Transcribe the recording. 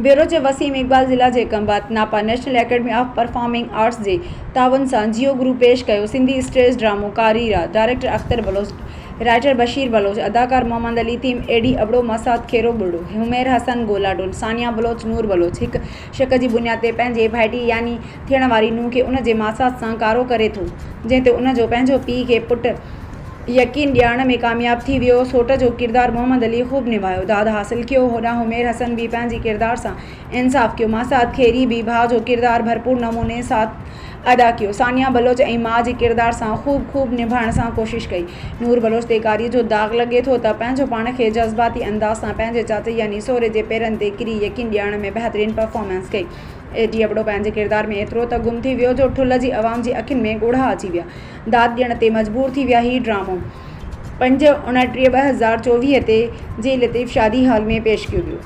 Bureau जे वसीम इकबाल ज़िला जे कंबात NAPA national academy of performing arts जे तावन सां जियो ग्रुप पेश कयो सिंधी स्टेज ड्रामो कारीरा। डायरेक्टर अख्तर बलोच, राइटर बशीर बलोच, अदाकार मोहम्मद अली थीम एडी अबड़ो मसाद खेरो बुड़ो, हुमैर हसन गोलाडोल, सानिया बलोच, नूर बलोच हिक शक जी बुनियाद ते पंहिंजे भाइटी यानी थियण वारी नूंहं खे उन जे मासाद सां कारो करे थो, जंहिं ते उन जो पंहिंजो पीउ खे पुटु यकीन ॾियारण में कामयाब थी वियो। सोट जो किरदार मोहम्मद अली ख़ूब निभायो, दाद हासिल कियो। होॾां हुमैर हसन भी पंहिंजे किरदार सां इंसाफ़ कियो। मासाद खेरी भी भाउ जो किरदार भरपूर नमूने साथ अदा कियो। सानिया बलोच ऐं माउ जे किरदार सां ख़ूब निभाइण सां कोशिश कई। नूर बलोच ते कारी जो दाग़ लॻे थो त पंहिंजो पाण खे जज़्बाती अंदाज़ सां पंहिंजे चाचे यानी सोरे जे पेरनि ते किरी यकीन ॾियारण में बहितरीन परफॉर्मेंस कई। एडी अबड़ो पंहिंजे किरदार में एतिरो त गुम थी वियो जो ठुल जी आवाम जी अखियुनि में ॻोढ़ा अची विया, दाद ॾियण ते मजबूर थी विया। हीउ ड्रामो 5/29/2024 ते जे लतीफ़ शादी हॉल में पेश कयो वियो।